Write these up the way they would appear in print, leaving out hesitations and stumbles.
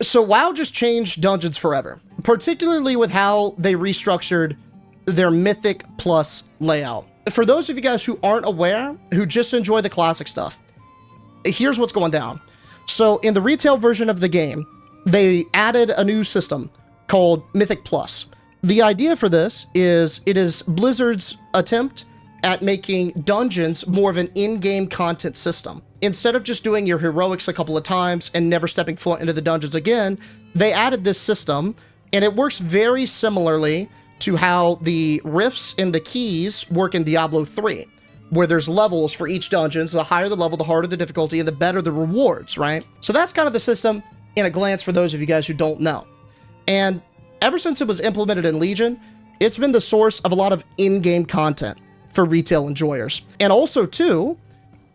So WoW just changed dungeons forever, particularly with how they restructured their Mythic Plus layout. For those of you guys who aren't aware, who just enjoy the classic stuff, here's what's going down. So in the retail version of the game, they added a new system called Mythic Plus. The idea for this is it is Blizzard's attempt at making dungeons more of an in-game content system. Instead of just doing your heroics a couple of times and never stepping foot into the dungeons again, they added this system, and it works very similarly to how the rifts and the keys work in Diablo 3, where there's levels for each dungeon. So the higher the level, the harder the difficulty, and the better the rewards, right? So that's kind of the system in a glance for those of you guys who don't know. And ever since it was implemented in Legion, it's been the source of a lot of in-game content for retail enjoyers. And also, too,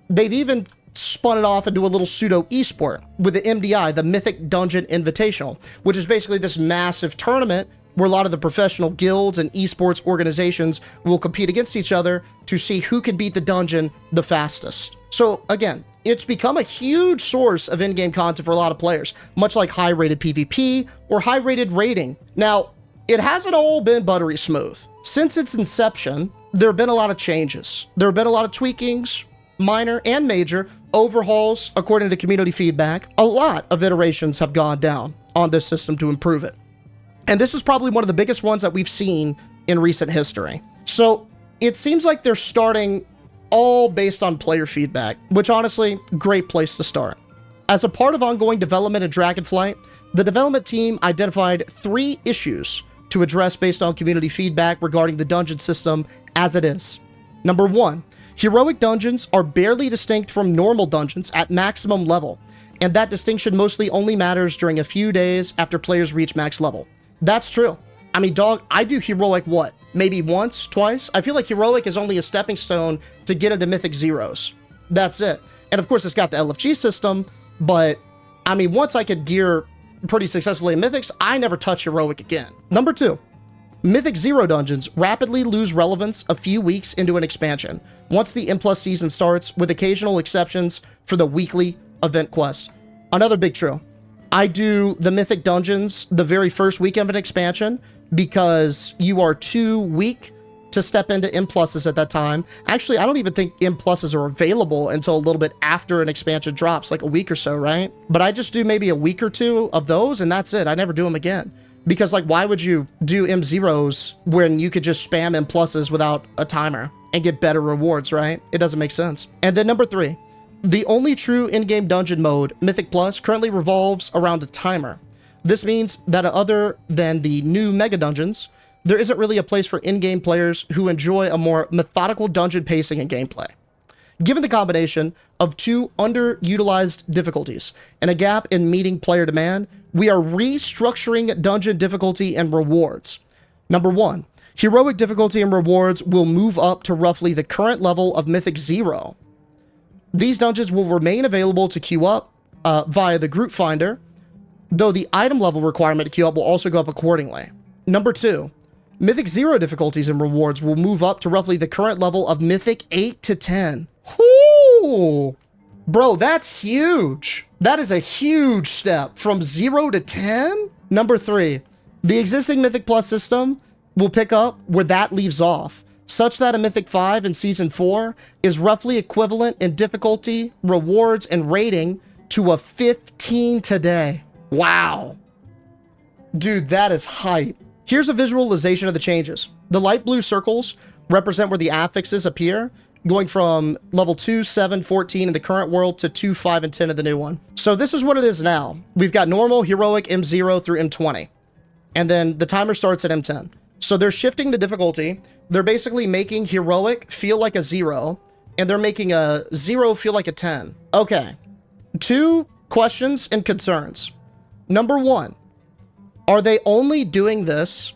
they've even spun it off into a little pseudo esport with the MDI, the Mythic Dungeon Invitational, which is basically this massive tournament where a lot of the professional guilds and esports organizations will compete against each other to see who can beat the dungeon the fastest. So again, it's become a huge source of in-game content for a lot of players, much like high-rated PvP or high-rated raiding. Now, it hasn't all been buttery smooth. Since its inception, there have been a lot of changes. There have been a lot of tweakings, minor and major, overhauls according to community feedback. A lot of iterations have gone down on this system to improve it. And this is probably one of the biggest ones that we've seen in recent history. So it seems like they're starting all based on player feedback, which honestly, great place to start. As a part of ongoing development in Dragonflight, the development team identified 3 issues to address based on community feedback regarding the dungeon system as it is. Number 1, heroic dungeons are barely distinct from normal dungeons at maximum level, and that distinction mostly only matters during a few days after players reach max level. That's true. I mean, dog, I do heroic what? Maybe once, twice? I feel like heroic is only a stepping stone to get into Mythic Zeros. That's it. And of course, it's got the LFG system, but I mean, once I could gear pretty successfully in Mythics, I never touch heroic again. Number 2, Mythic Zero dungeons rapidly lose relevance a few weeks into an expansion, once the M+ season starts, with occasional exceptions for the weekly event quest. Another big true. I do the Mythic dungeons the very first week of an expansion because you are too weak to step into M+s at that time. Actually, I don't even think M+s are available until a little bit after an expansion drops, like a week or so, right? But I just do maybe a week or 2 of those, and that's it. I never do them again. Because, like, why would you do M0s when you could just spam M+s without a timer and get better rewards, right? It doesn't make sense. And then number 3, the only true in-game dungeon mode, Mythic Plus, currently revolves around a timer. This means that other than the new mega dungeons, there isn't really a place for in-game players who enjoy a more methodical dungeon pacing and gameplay. Given the combination of 2 underutilized difficulties and a gap in meeting player demand, we are restructuring dungeon difficulty and rewards. Number 1, heroic difficulty and rewards will move up to roughly the current level of Mythic Zero. These dungeons will remain available to queue up via the group finder, though the item level requirement to queue up will also go up accordingly. Number 2, Mythic Zero difficulties and rewards will move up to roughly the current level of Mythic 8 to 10. Whoo! Bro, that's huge. That is a huge step from 0 to 10. Number 3, the existing Mythic Plus system will pick up where that leaves off, such that a Mythic 5 in Season 4 is roughly equivalent in difficulty, rewards, and rating to a 15 today. Wow. Dude, that is hype. Here's a visualization of the changes. The light blue circles represent where the affixes appear, going from level 2, 7, 14 in the current world to 2, 5, and 10 in the new one. So this is what it is now. We've got normal, heroic, M0 through M20. And then the timer starts at M10. So they're shifting the difficulty. They're basically making heroic feel like a 0, and they're making a 0 feel like a 10. Okay. 2 questions and concerns. Number 1, are they only doing this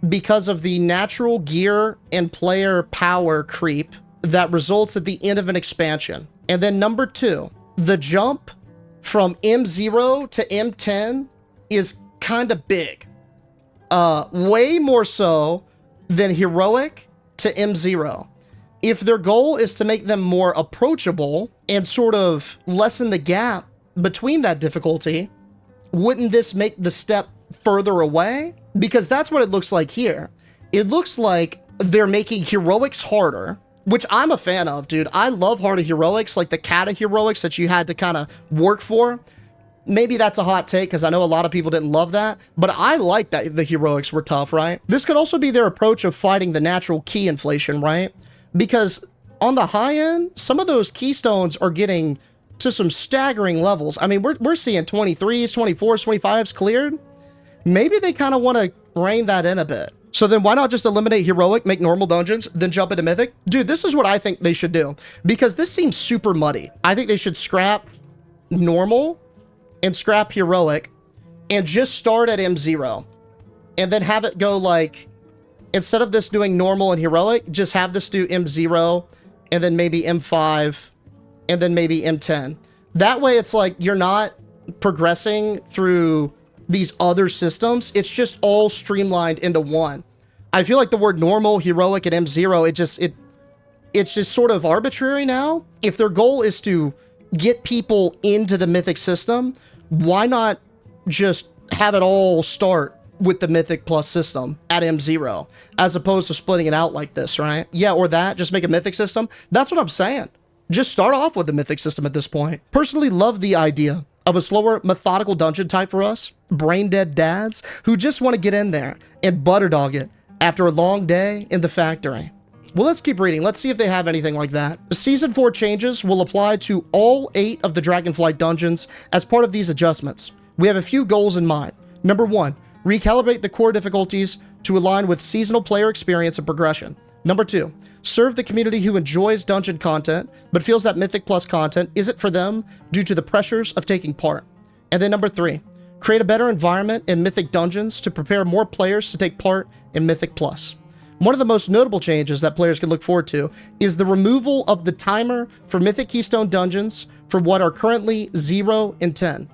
because of the natural gear and player power creep that results at the end of an expansion? And then number 2, the jump from M0 to M10 is kind of big. Way more so than heroic to M0. If their goal is to make them more approachable and sort of lessen the gap between that difficulty, wouldn't this make the step further away? Because that's what it looks like here. It looks like they're making heroics harder, which I'm a fan of, dude. I love harder heroics, like the kata heroics that you had to kind of work for. Maybe that's a hot take because I know a lot of people didn't love that, but I like that the heroics were tough, right? This could also be their approach of fighting the natural key inflation, right? Because on the high end, some of those keystones are getting to some staggering levels. I mean, we're seeing 23s, 24s, 25s cleared. Maybe they kind of want to rein that in a bit. So then why not just eliminate heroic, make normal dungeons, then jump into mythic? Dude, this is what I think they should do because this seems super muddy. I think they should scrap normal and scrap heroic and just start at M0 and then have it go like, instead of this doing normal and heroic, just have this do M0 and then maybe M5 and then maybe M10. That way it's like you're not progressing through these other systems. It's just all streamlined into one. I feel like the word normal, heroic, and M0, it's just sort of arbitrary now. If their goal is to get people into the mythic system, why not just have it all start with the mythic plus system at M0 as opposed to splitting it out like this, right? Yeah, or that, just make a mythic system. That's what I'm saying. Just start off with the mythic system at this point. Personally love the idea of a slower methodical dungeon type for us brain dead dads who just want to get in there and butterdog it after a long day in the factory. Well, let's keep reading. Let's see if they have anything like that. Season 4 changes will apply to all 8 of the Dragonflight dungeons as part of these adjustments. We have a few goals in mind. Number 1, recalibrate the core difficulties to align with seasonal player experience and progression. Number 2, serve the community who enjoys dungeon content but feels that Mythic Plus content isn't for them due to the pressures of taking part. And then number 3, create a better environment in Mythic dungeons to prepare more players to take part in Mythic Plus. One of the most notable changes that players can look forward to is the removal of the timer for Mythic Keystone dungeons for what are currently 0 and 10.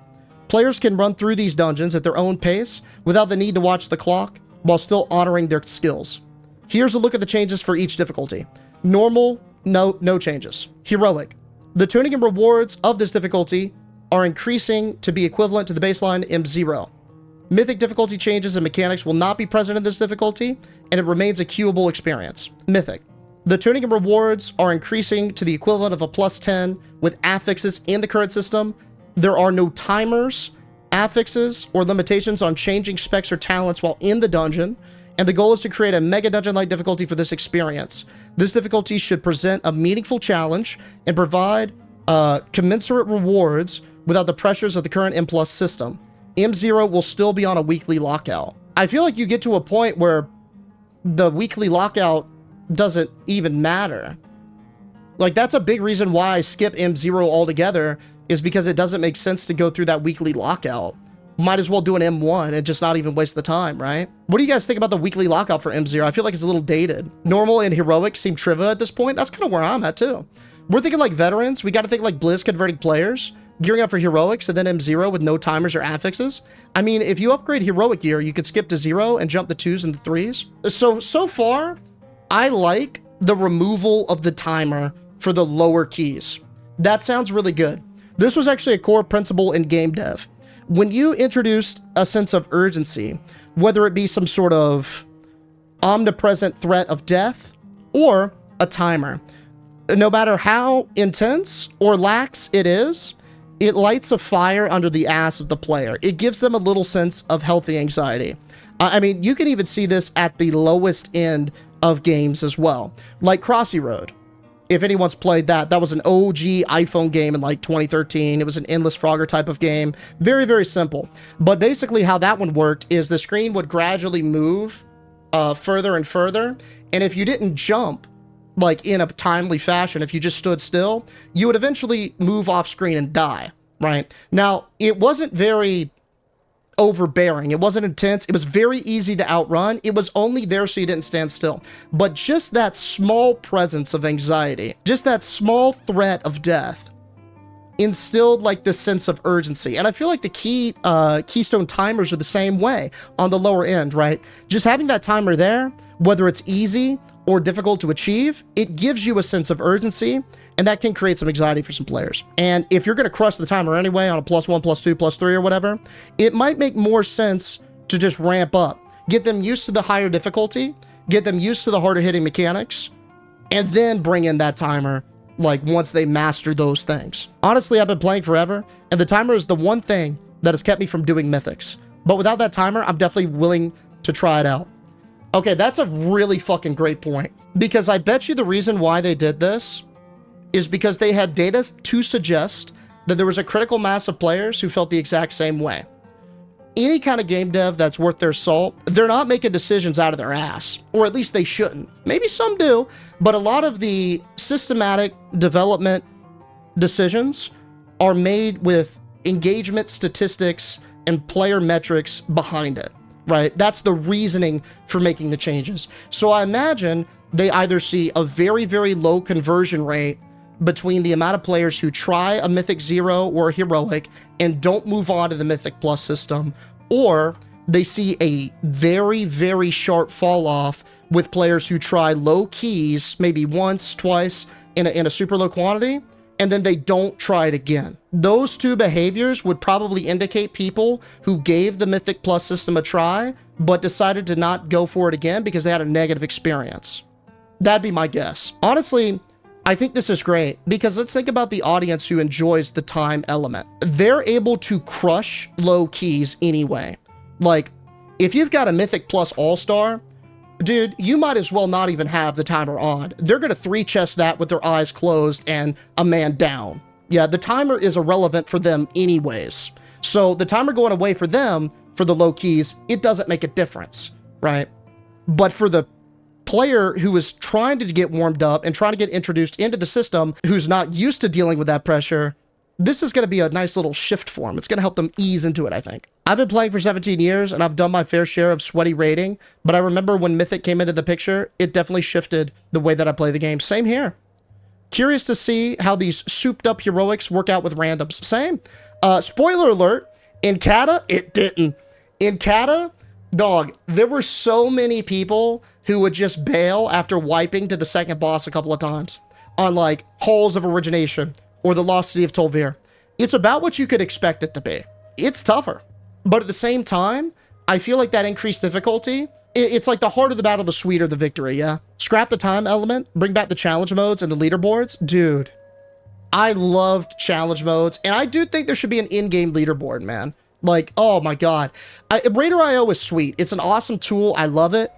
Players can run through these dungeons at their own pace without the need to watch the clock while still honoring their skills. Here's a look at the changes for each difficulty. Normal, no changes. Heroic. The tuning and rewards of this difficulty are increasing to be equivalent to the baseline M0. Mythic difficulty changes and mechanics will not be present in this difficulty, and it remains a queuable experience. Mythic. The tuning and rewards are increasing to the equivalent of a plus 10 with affixes in the current system. There are no timers, affixes, or limitations on changing specs or talents while in the dungeon, and the goal is to create a mega dungeon-like difficulty for this experience. This difficulty should present a meaningful challenge and provide commensurate rewards without the pressures of the current M+ system. M0 will still be on a weekly lockout. I feel like you get to a point where the weekly lockout doesn't even matter. Like, that's a big reason why I skip M0 altogether, is because it doesn't make sense to go through that weekly lockout. Might as well do an M1 and just not even waste the time, right? What do you guys think about the weekly lockout for M0? I feel like it's a little dated. Normal and heroic seem trivial at this point. That's kind of where I'm at too. We're thinking like veterans. We got to think like Blizz converting players, gearing up for heroics, and then M0 with no timers or affixes. I mean, if you upgrade heroic gear, you could skip to 0 and jump the 2s and the 3s. So far, I like the removal of the timer for the lower keys. That sounds really good. This was actually a core principle in game dev. When you introduced a sense of urgency, whether it be some sort of omnipresent threat of death or a timer, no matter how intense or lax it is, it lights a fire under the ass of the player. It gives them a little sense of healthy anxiety. I mean, you can even see this at the lowest end of games as well, like Crossy Road. If anyone's played that, that was an OG iPhone game in like 2013. It was an endless Frogger type of game. Very, very simple. But basically how that one worked is the screen would gradually move further and further. And if you didn't jump like in a timely fashion, if you just stood still, you would eventually move off screen and die, right? Now, it wasn't very overbearing. It wasn't intense. It was very easy to outrun. It was only there so you didn't stand still. But just that small presence of anxiety, just that small threat of death instilled like this sense of urgency. And I feel like the keystone timers are the same way on the lower end, right? Just having that timer there, whether it's easy or difficult to achieve, it gives you a sense of urgency, and that can create some anxiety for some players. And if you're going to crush the timer anyway on a +1, +2, +3 or whatever, it might make more sense to just ramp up. Get them used to the higher difficulty, get them used to the harder hitting mechanics, and then bring in that timer like once they master those things. Honestly, I've been playing forever, and the timer is the one thing that has kept me from doing mythics. But without that timer, I'm definitely willing to try it out. Okay, that's a really fucking great point, because I bet you the reason why they did this is because they had data to suggest that there was a critical mass of players who felt the exact same way. Any kind of game dev that's worth their salt, they're not making decisions out of their ass, or at least they shouldn't. Maybe some do, but a lot of the systematic development decisions are made with engagement statistics and player metrics behind it, right? That's the reasoning for making the changes. So I imagine they either see a very, very low conversion rate between the amount of players who try a Mythic 0 or a Heroic and don't move on to the Mythic Plus system, or they see a very, very sharp fall off with players who try low keys, maybe once, twice, in a super low quantity, and then they don't try it again. Those two behaviors would probably indicate people who gave the Mythic Plus system a try, but decided to not go for it again because they had a negative experience. That'd be my guess. Honestly, I think this is great, because let's think about the audience who enjoys the time element. They're able to crush low keys anyway. Like, if you've got a Mythic Plus All-Star, dude, you might as well not even have the timer on. They're gonna 3-chest that with their eyes closed and a man down. Yeah, the timer is irrelevant for them anyways. So the timer going away for them, for the low keys, it doesn't make a difference, right? But for the player who is trying to get warmed up and trying to get introduced into the system, who's not used to dealing with that pressure, this is going to be a nice little shift for them. It's going to help them ease into it, I think. I've been playing for 17 years, and I've done my fair share of sweaty raiding, but I remember when Mythic came into the picture, it definitely shifted the way that I play the game. Same here. Curious to see how these souped-up heroics work out with randoms. Same. Spoiler alert, in Kata, it didn't. In Kata, dog, there were so many people who would just bail after wiping to the second boss a couple of times on like Halls of Origination or the Lost City of Tolvir. It's about what you could expect it to be. It's tougher, but at the same time, I feel like that increased difficulty, it's like the harder the battle, the sweeter the victory, yeah? Scrap the time element, bring back the challenge modes and the leaderboards. Dude, I loved challenge modes, and I do think there should be an in-game leaderboard, man. Like, oh my God. Raider.io is sweet. It's an awesome tool. I love it.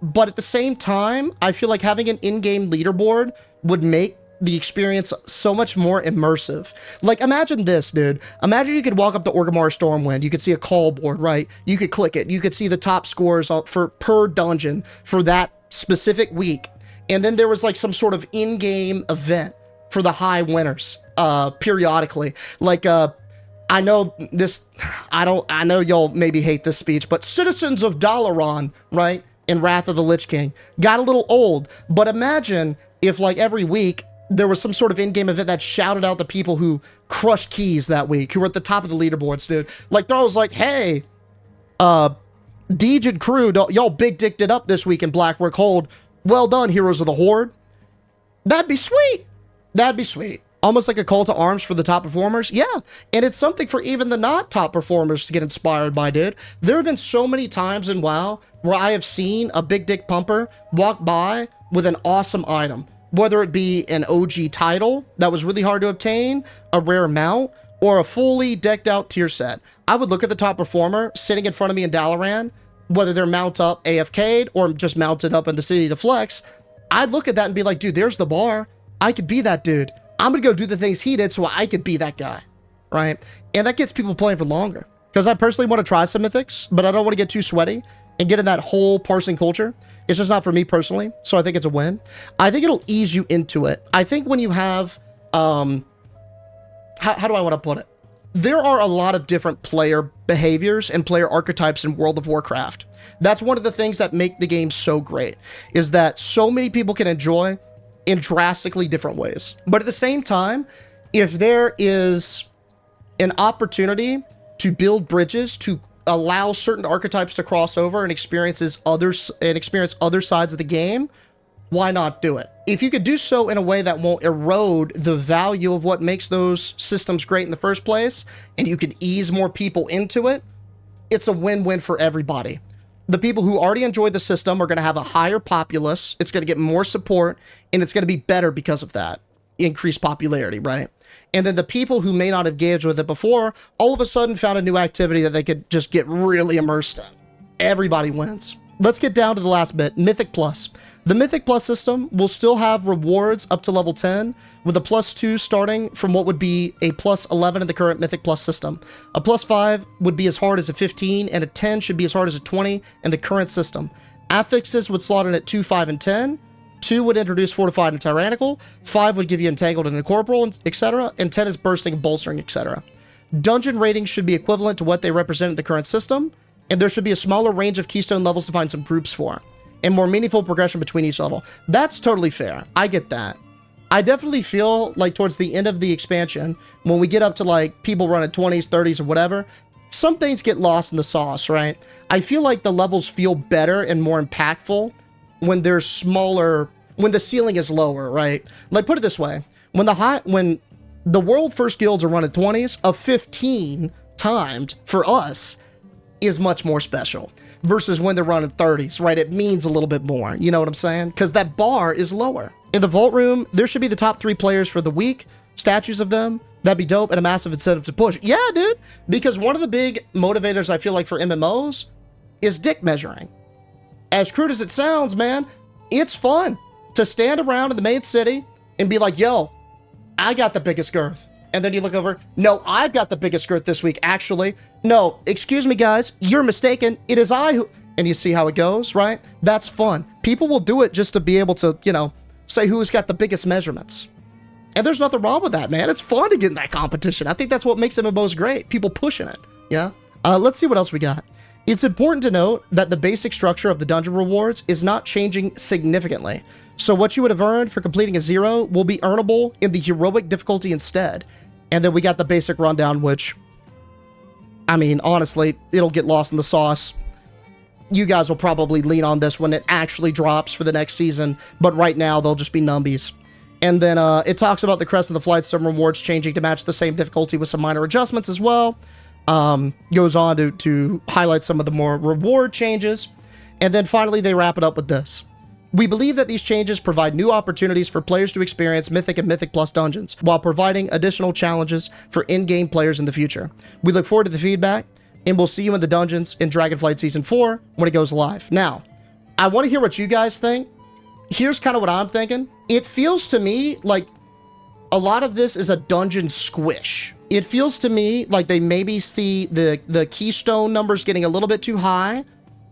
But at the same time, I feel like having an in-game leaderboard would make the experience so much more immersive. Like, imagine this, dude. Imagine you could walk up to Orgrimmar Stormwind. You could see a call board, right? You could click it. You could see the top scores for per dungeon for that specific week. And then there was like some sort of in-game event for the high winners, periodically. Like, I know this, I know y'all maybe hate this speech, but Citizens of Dalaran, right? In Wrath of the Lich King, got a little old, but imagine if like every week there was some sort of in-game event that shouted out the people who crushed keys that week, who were at the top of the leaderboards, dude. Like, throw was like, hey, Deej and crew, y'all big dicked it up this week in Blackrock Hold. Well done, Heroes of the Horde. That'd be sweet. That'd be sweet. Almost like a call to arms for the top performers. Yeah, and it's something for even the not top performers to get inspired by, dude. There have been so many times in WoW where I have seen a big dick pumper walk by with an awesome item, whether it be an OG title that was really hard to obtain, a rare mount, or a fully decked out tier set. I would look at the top performer sitting in front of me in Dalaran, whether they're mount up AFK'd or just mounted up in the city to flex. I'd look at that and be like, dude, there's the bar. I could be that dude. I'm gonna go do the things he did so I could be that guy, right? And that gets people playing for longer. Because I personally want to try some mythics, but I don't want to get too sweaty and get in that whole parsing culture. It's just not for me personally, so I think it's a win. I think it'll ease you into it. I think when you have, how do I want to put it? There are a lot of different player behaviors and player archetypes in World of Warcraft. That's one of the things that make the game so great, is that so many people can enjoy in drastically different ways. But at the same time, if there is an opportunity to build bridges to allow certain archetypes to cross over and experience other sides of the game, why not do it? If you could do so in a way that won't erode the value of what makes those systems great in the first place, and you could ease more people into it, it's a win-win for everybody. The people who already enjoy the system are going to have a higher populace, it's going to get more support, and it's going to be better because of that. Increased popularity, right? And then the people who may not have engaged with it before, all of a sudden found a new activity that they could just get really immersed in. Everybody wins. Let's get down to the last bit, Mythic Plus. The Mythic Plus system will still have rewards up to level 10, with a +2 starting from what would be a +11 in the current Mythic Plus system. A +5 would be as hard as a 15, and a 10 should be as hard as a 20 in the current system. Affixes would slot in at 2, 5, and 10. 2 would introduce Fortified and Tyrannical. 5 would give you Entangled and Incorporeal, etc. And 10 is Bursting and Bolstering, etc. Dungeon ratings should be equivalent to what they represent in the current system, and there should be a smaller range of keystone levels to find some groups for, and more meaningful progression between each level. That's totally fair. I get that. I definitely feel like towards the end of the expansion, when we get up to like people running 20s, 30s, or whatever, some things get lost in the sauce, right? I feel like the levels feel better and more impactful when they're smaller, when the ceiling is lower, right? Like, put it this way, when the world first guilds are running 20s, a 15 timed for us is much more special versus when they're running 30s, right? It means a little bit more, you know what I'm saying? Because that bar is lower. In the Vault Room, there should be the top 3 players for the week, statues of them, that'd be dope, and a massive incentive to push. Yeah, dude, because one of the big motivators I feel like for MMOs is dick measuring. As crude as it sounds, man, it's fun to stand around in the main city and be like, yo, I got the biggest girth. And then you look over, no, I've got the biggest girth this week, actually. No, excuse me, guys, you're mistaken. It is I who... And you see how it goes, right? That's fun. People will do it just to be able to, you know, say who's got the biggest measurements. And there's nothing wrong with that, man. It's fun to get in that competition. I think that's what makes MMOs great. People pushing it, yeah? Let's see what else we got. It's important to note that the basic structure of the dungeon rewards is not changing significantly. So what you would have earned for completing a 0 will be earnable in the heroic difficulty instead. And then we got the basic rundown, which, I mean, honestly, it'll get lost in the sauce. You guys will probably lean on this when it actually drops for the next season, but right now they'll just be numbies. And then it talks about the Crest of the Flightstorm rewards changing to match the same difficulty with some minor adjustments as well. Goes on to highlight some of the more reward changes. And then finally, they wrap it up with this. We believe that these changes provide new opportunities for players to experience Mythic and Mythic Plus dungeons, while providing additional challenges for in-game players in the future. We look forward to the feedback, and we'll see you in the dungeons in Dragonflight Season 4 when it goes live. Now, I want to hear what you guys think. Here's kind of what I'm thinking. It feels to me like a lot of this is a dungeon squish. It feels to me like they maybe see the keystone numbers getting a little bit too high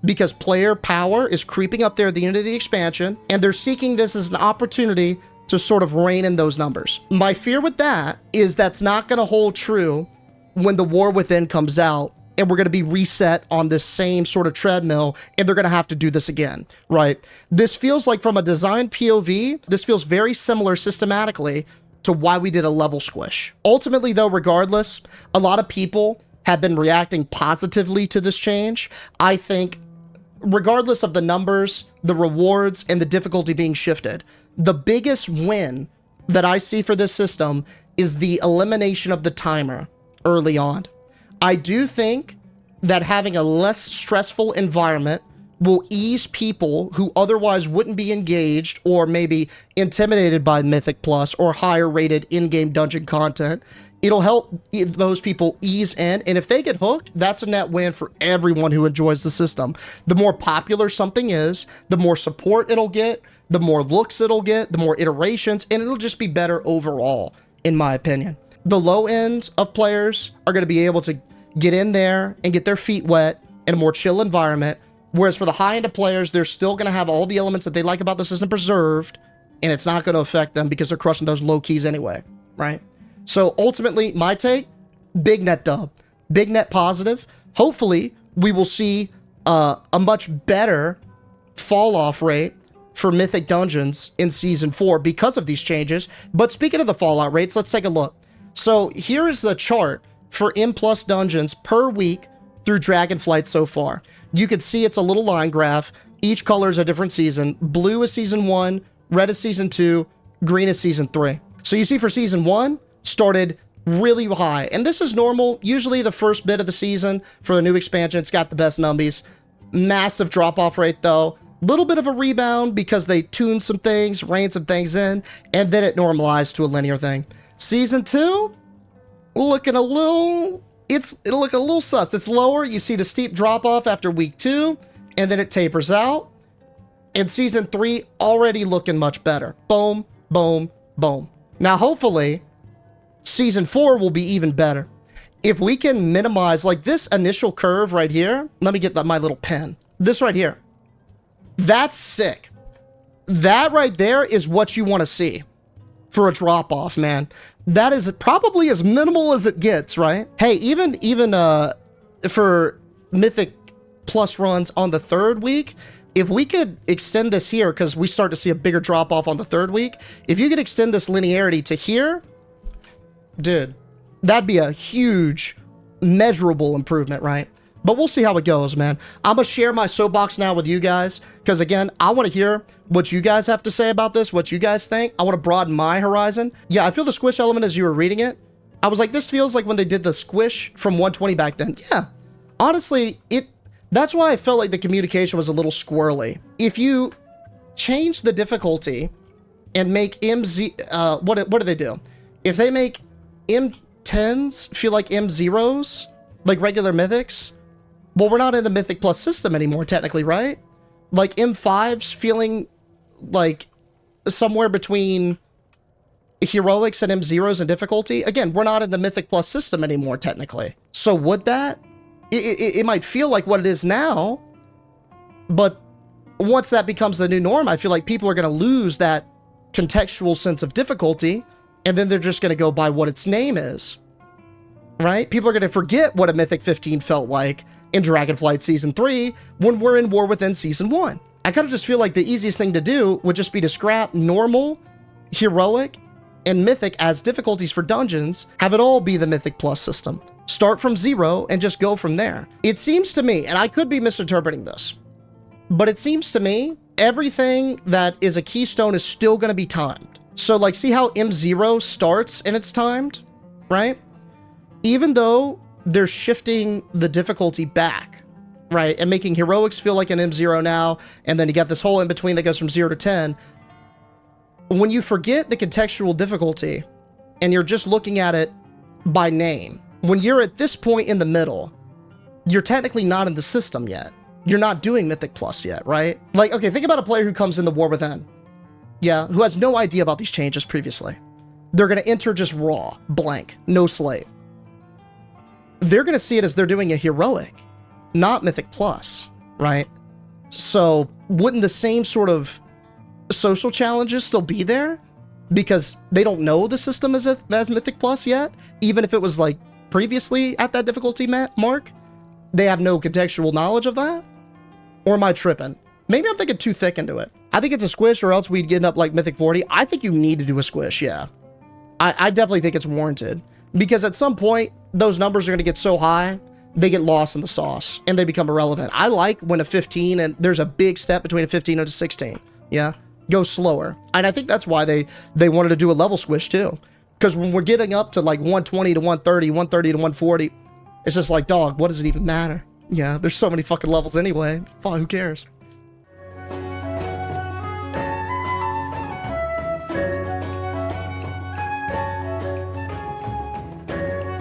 because player power is creeping up there at the end of the expansion, and they're seeking this as an opportunity to sort of rein in those numbers. My fear with that is that's not going to hold true when the War Within comes out, and we're going to be reset on this same sort of treadmill, and they're going to have to do this again, right? This feels like, from a design POV, this feels very similar systematically to why we did a level squish. Ultimately, though, regardless, a lot of people have been reacting positively to this change. I think, regardless of the numbers, the rewards, and the difficulty being shifted, the biggest win that I see for this system is the elimination of the timer early on. I do think that having a less stressful environment will ease people who otherwise wouldn't be engaged or maybe intimidated by Mythic Plus or higher rated in-game dungeon content. It'll help those people ease in, and if they get hooked, that's a net win for everyone who enjoys the system. The more popular something is, the more support it'll get, the more looks it'll get, the more iterations, and it'll just be better overall, in my opinion. The low end of players are going to be able to get in there and get their feet wet in a more chill environment, whereas for the high end of players, they're still going to have all the elements that they like about the system preserved, and it's not going to affect them because they're crushing those low keys anyway, right? So ultimately, my take, big net dub, big net positive. Hopefully, we will see a much better fall off rate for Mythic Dungeons in Season 4 because of these changes. But speaking of the fallout rates, let's take a look. So here is the chart for M+ dungeons per week through Dragonflight so far. You can see it's a little line graph. Each color is a different season. Blue is season 1, red is season 2, green is season 3. So you see for season 1, started really high. And this is normal. Usually the first bit of the season for the new expansion, it's got the best numbies. Massive drop-off rate though. Little bit of a rebound because they tuned some things, reined some things in, and then it normalized to a linear thing. Season 2, looking a little, it'll look a little sus. It's lower. You see the steep drop-off after week 2, and then it tapers out. And season 3 already looking much better. Boom, boom, boom. Now, hopefully, season 4 will be even better. If we can minimize, like this initial curve right here, let me get my little pen. This right here. That's sick. That right there is what you want to see for a drop-off, man. That is probably as minimal as it gets, right? Hey, even for Mythic Plus runs on the 3rd week, if we could extend this here, because we start to see a bigger drop-off on the 3rd week, if you could extend this linearity to here, dude, that'd be a huge, measurable improvement, right? But we'll see how it goes, man. I'm going to share my soapbox now with you guys, because again, I want to hear what you guys have to say about this, what you guys think. I want to broaden my horizon. Yeah, I feel the squish element as you were reading it. I was like, this feels like when they did the squish from 120 back then. Yeah, honestly, that's why I felt like the communication was a little squirrely. If you change the difficulty and make MZ, what do they do? If they make M10s feel like M0s, like regular mythics, well, we're not in the Mythic Plus system anymore, technically, right? Like M5s feeling like somewhere between heroics and M0s in difficulty. Again, we're not in the Mythic Plus system anymore, technically. So would that? It might feel like what it is now, but once that becomes the new norm, I feel like people are going to lose that contextual sense of difficulty, and then they're just going to go by what its name is, right? People are going to forget what a Mythic 15 felt like in Dragonflight Season 3 when we're in War Within Season 1. I kind of just feel like the easiest thing to do would just be to scrap normal, heroic, and mythic as difficulties for dungeons, have it all be the Mythic Plus system. Start from 0 and just go from there. It seems to me, and I could be misinterpreting this, but it seems to me everything that is a keystone is still going to be timed. So like, see how M0 starts and it's timed, right? Even though they're shifting the difficulty back, right? And making heroics feel like an M0 now, and then you got this whole in between that goes from 0 to 10. When you forget the contextual difficulty and you're just looking at it by name, when you're at this point in the middle, you're technically not in the system yet. You're not doing Mythic Plus yet, right? Like, okay, think about a player who comes in the War Within. Yeah, who has no idea about these changes previously. They're going to enter just raw, blank, no slate. They're going to see it as they're doing a heroic, not Mythic Plus, right? So wouldn't the same sort of social challenges still be there? Because they don't know the system as Mythic Plus yet, even if it was like previously at that difficulty mark? They have no contextual knowledge of that? Or am I tripping? Maybe I'm thinking too thick into it. I think it's a squish, or else we'd get up like Mythic 40. I think you need to do a squish, yeah. I definitely think it's warranted. Because at some point, those numbers are going to get so high, they get lost in the sauce, and they become irrelevant. I like when a 15, and there's a big step between a 15 and a 16, yeah? Go slower. And I think that's why they wanted to do a level squish too. Because when we're getting up to like 120 to 130, 130 to 140, it's just like, dog, what does it even matter? Yeah, there's so many fucking levels anyway. Fuck, who cares?